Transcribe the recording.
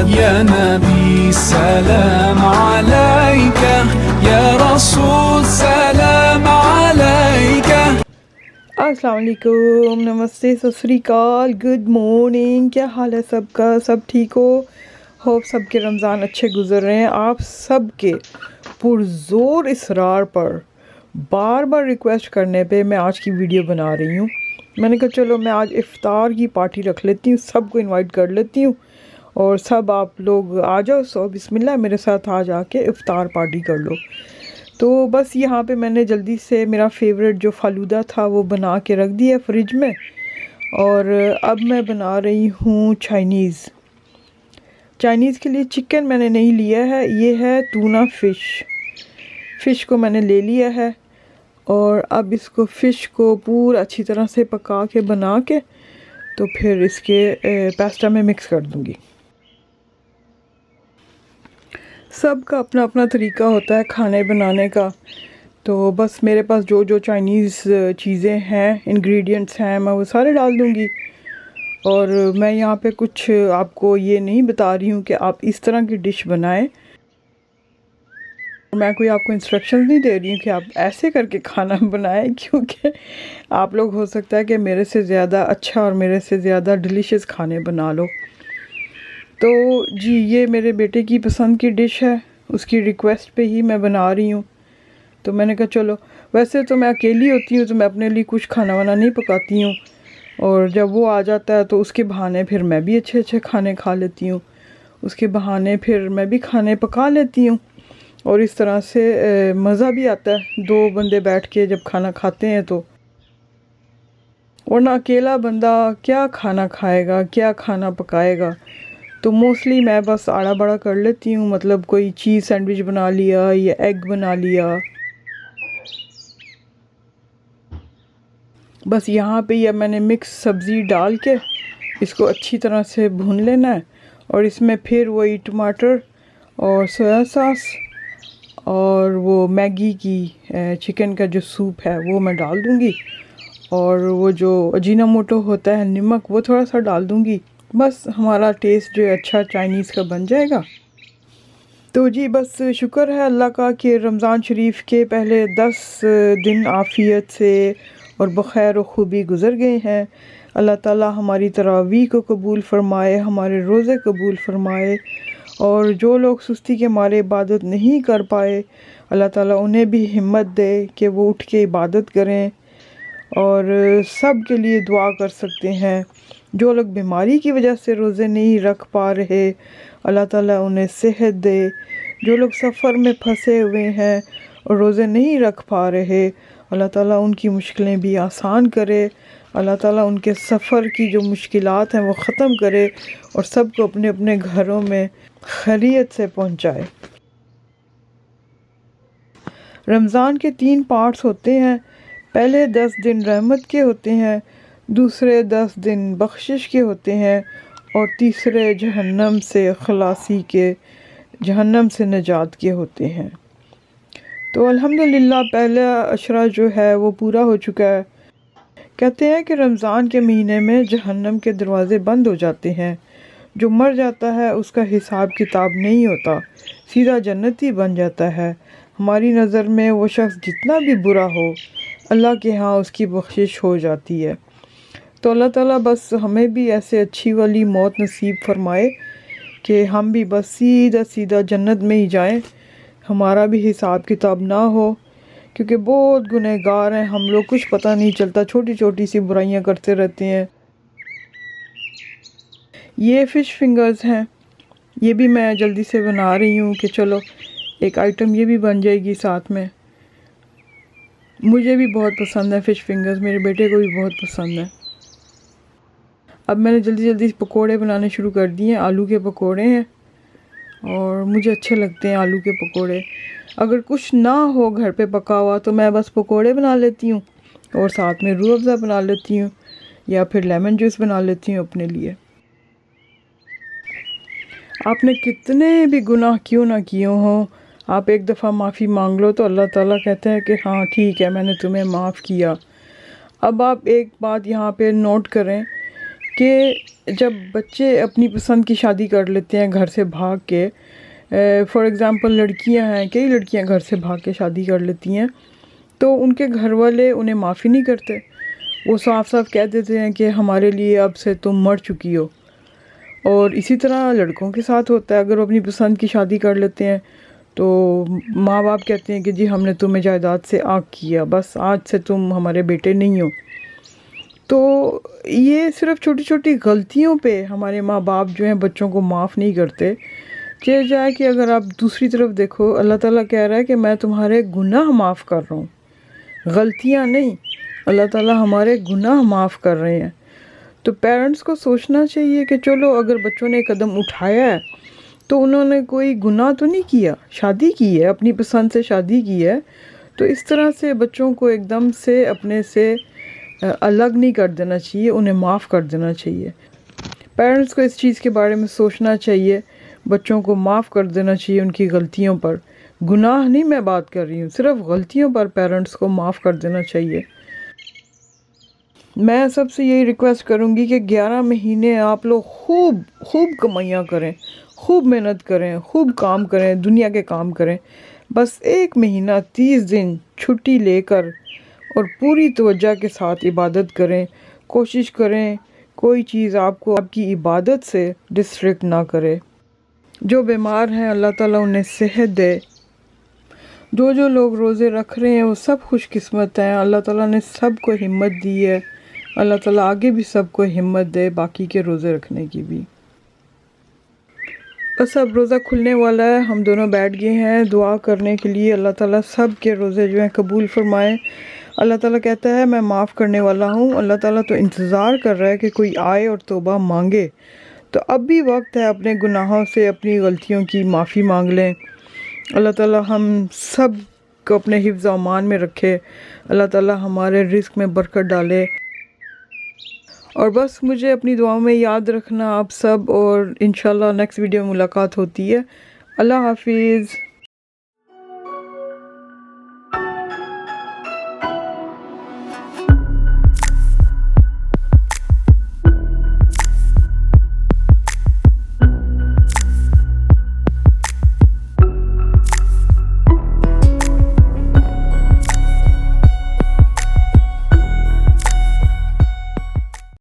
या नबी सलाम अलैका, या रसूल सलाम अलैका। अस्सलाम वालेकुम, नमस्ते, सत श्री अकाल, गुड मॉर्निंग। क्या हाल है सबका? सब ठीक हो? होप सबके रमज़ान अच्छे गुजर रहे हैं। आप सबके पुरज़ोर इसरार पर, बार बार रिक्वेस्ट करने पे मैं आज की वीडियो बना रही हूँ। मैंने कहा चलो मैं आज इफ़्तार की पार्टी रख लेती हूँ, सबको इनवाइट कर लेती हूँ और सब आप लोग आ जाओ। सो बिस्मिल्लाह मेरे साथ आ जाके इफ़्तार पार्टी कर लो। तो बस यहाँ पे मैंने जल्दी से मेरा फेवरेट जो फ़ालूदा था वो बना के रख दिया फ्रिज में, और अब मैं बना रही हूँ चाइनीज़। चाइनीज़ के लिए चिकन मैंने नहीं लिया है, ये है टूना फ़िश को मैंने ले लिया है। और अब इसको फ़िश को पूरा अच्छी तरह से पका के बना के तो फिर इसके पास्ता में मिक्स कर दूँगी। सबका अपना अपना तरीका होता है खाने बनाने का। तो बस मेरे पास जो जो चाइनीज़ चीज़ें हैं, इंग्रेडिएंट्स हैं, मैं वो सारे डाल दूँगी। और मैं यहाँ पे कुछ आपको ये नहीं बता रही हूँ कि आप इस तरह की डिश बनाएं। मैं कोई आपको इंस्ट्रक्शंस नहीं दे रही हूँ कि आप ऐसे करके खाना बनाएं, क्योंकि आप लोग हो सकता है कि मेरे से ज़्यादा अच्छा और मेरे से ज़्यादा डिलीशियस खाने बना लो। तो जी, ये मेरे बेटे की पसंद की डिश है, उसकी रिक्वेस्ट पे ही मैं बना रही हूँ। तो मैंने कहा चलो, वैसे तो मैं अकेली होती हूँ तो मैं अपने लिए कुछ खाना वाना नहीं पकाती हूँ, और जब वो आ जाता है तो उसके बहाने फिर मैं भी अच्छे अच्छे खाने खा लेती हूँ, उसके बहाने फिर मैं भी खाने पका लेती हूँ। और इस तरह से मज़ा भी आता है दो बंदे बैठ के जब खाना खाते हैं तो। वरना अकेला बंदा क्या खाना खाएगा, क्या खाना पकाएगा। तो मोस्टली मैं बस आड़ा बड़ा कर लेती हूँ, मतलब कोई चीज़ सैंडविच बना लिया या एग बना लिया। बस यहाँ पे ये मैंने मिक्स सब्ज़ी डाल के इसको अच्छी तरह से भून लेना है, और इसमें फिर वही टमाटर और सोया सॉस और वो मैगी की चिकन का जो सूप है वो मैं डाल दूँगी, और वो जो अजीनामोटो होता है नमक वो थोड़ा सा डाल दूँगी। बस हमारा टेस्ट जो है अच्छा चाइनीज़ का बन जाएगा। तो जी बस शुक्र है अल्लाह का कि रमज़ान शरीफ के पहले 10 दिन आफ़ियत से और बख़ैर खूबी गुज़र गए हैं। अल्लाह ताला हमारी तरावी को कबूल फ़रमाए, हमारे रोज़े कबूल फ़रमाए, और जो लोग सुस्ती के मारे इबादत नहीं कर पाए अल्लाह ताला उन्हें भी हिम्मत दे कि वो उठ के इबादत करें। और सब के लिए दुआ कर सकते हैं। जो लोग बीमारी की वजह से रोज़े नहीं रख पा रहे अल्लाह ताला उन्हें सेहत दे। जो लोग सफ़र में फंसे हुए हैं और रोज़े नहीं रख पा रहे अल्लाह ताला उनकी मुश्किलें भी आसान करे। अल्लाह ताला उनके सफ़र की जो मुश्किलात हैं वो ख़त्म करे और सबको अपने अपने घरों में खैरियत से पहुँचाए। रमज़ान के 3 पार्ट्स होते हैं। पहले 10 दिन रहमत के होते हैं, दूसरे 10 दिन बख्शिश के होते हैं, और तीसरे जहन्नम से खलासी के, जहन्नम से निजात के होते हैं। तो अल्हम्दुलिल्लाह पहला अशरा जो है वो पूरा हो चुका है। कहते हैं कि रमज़ान के महीने में जहन्नम के दरवाज़े बंद हो जाते हैं। जो मर जाता है उसका हिसाब किताब नहीं होता, सीधा जन्नती बन जाता है। हमारी नज़र में वो शख्स जितना भी बुरा हो अल्लाह के यहाँ उसकी बख्शिश हो जाती है। तो अल्लाह ताला बस हमें भी ऐसे अच्छी वाली मौत नसीब फरमाए कि हम भी बस सीधा सीधा जन्नत में ही जाएं, हमारा भी हिसाब किताब ना हो, क्योंकि बहुत गुनहगार हैं हम लोग, कुछ पता नहीं चलता, छोटी छोटी सी बुराइयां करते रहते हैं। ये फ़िश फिंगर्स हैं, ये भी मैं जल्दी से बना रही हूँ कि चलो एक आइटम ये भी बन जाएगी साथ में। मुझे भी बहुत पसंद है फ़िश फिंगर्स, मेरे बेटे को भी बहुत पसंद है। अब मैंने जल्दी जल्दी पकोड़े बनाने शुरू कर दिए हैं। आलू के पकोड़े हैं और मुझे अच्छे लगते हैं आलू के पकोड़े। अगर कुछ ना हो घर पे पका हुआ तो मैं बस पकोड़े बना लेती हूँ और साथ में रूह अफ़ज़ा बना लेती हूँ या फिर लेमन जूस बना लेती हूँ अपने लिए। आपने कितने भी गुनाह क्यों ना किए हों, आप एक दफ़ा माफ़ी मांग लो तो अल्लाह ताला कहते हैं कि हाँ ठीक है, मैंने तुम्हें माफ़ किया। अब आप एक बात यहाँ पे नोट करें कि जब बच्चे अपनी पसंद की शादी कर लेते हैं घर से भाग के, फॉर एग्ज़ाम्पल लड़कियां हैं, कई लड़कियां घर से भाग के शादी कर लेती हैं, तो उनके घर वाले उन्हें माफ़ी नहीं करते। वो साफ साफ कह देते हैं कि हमारे लिए अब से तुम मर चुकी हो। और इसी तरह लड़कों के साथ होता है, अगर वो अपनी पसंद की शादी कर लेते हैं तो माँ बाप कहते हैं कि जी हमने तुम्हें जायदाद से आग किया, बस आज से तुम हमारे बेटे नहीं हो। तो ये सिर्फ छोटी छोटी गलतियों पे हमारे माँ बाप जो हैं बच्चों को माफ़ नहीं करते। कह जाए कि अगर आप दूसरी तरफ देखो, अल्लाह ताला कह रहा है कि मैं तुम्हारे गुनाह माफ़ कर रहा हूँ, गलतियाँ नहीं। अल्लाह ताला हमारे गुनाह माफ़ कर रहे हैं। तो पेरेंट्स को सोचना चाहिए कि चलो अगर बच्चों ने कदम उठाया है तो उन्होंने कोई गुनाह तो नहीं किया, शादी की है, अपनी पसंद से शादी की है। तो इस तरह से बच्चों को एकदम से अपने से अलग नहीं कर देना चाहिए, उन्हें माफ़ कर देना चाहिए। पेरेंट्स को इस चीज़ के बारे में सोचना चाहिए, बच्चों को माफ़ कर देना चाहिए उनकी गलतियों पर। गुनाह नहीं मैं बात कर रही हूँ, सिर्फ गलतियों पर पेरेंट्स को माफ़ कर देना चाहिए। मैं सबसे यही रिक्वेस्ट करूँगी कि 11 महीने आप लोग खूब खूब कमाइयाँ करें, खूब मेहनत करें, खूब काम करें, दुनिया के काम करें। बस 1 महीना 30 दिन छुट्टी लेकर और पूरी तवज्जो के साथ इबादत करें। कोशिश करें कोई चीज़ आपको आपकी इबादत से डिस्ट्रैक्ट ना करे। जो बीमार हैं अल्लाह ताला उन्हें सेहत दे। जो लोग रोज़े रख रहे हैं वो सब खुशकिस्मत हैं, अल्लाह ताला ने सबको हिम्मत दी है। अल्लाह ताला आगे भी सबको हिम्मत दे बाकी के रोज़े रखने की भी। बस अब रोज़ा खुलने वाला है, हम दोनों बैठ गए हैं दुआ करने के लिए। अल्लाह ताला सब के रोज़े जो हैं कबूल फरमाए। अल्लाह ताला कहता है मैं माफ़ करने वाला हूँ। अल्लाह ताला तो इंतज़ार कर रहा है कि कोई आए और तौबा मांगे। तो अब भी वक्त है अपने गुनाहों से, अपनी गलतियों की माफ़ी मांग लें। अल्लाह ताला हम सब को अपने हिफ्ज़ अमान में रखे। अल्लाह ताला हमारे रिज़्क़ में बरकत डाले। और बस मुझे अपनी दुआओं में याद रखना आप सब, और इंशाल्लाह नेक्स्ट वीडियो में मुलाकात होती है। अल्लाह हाफिज़।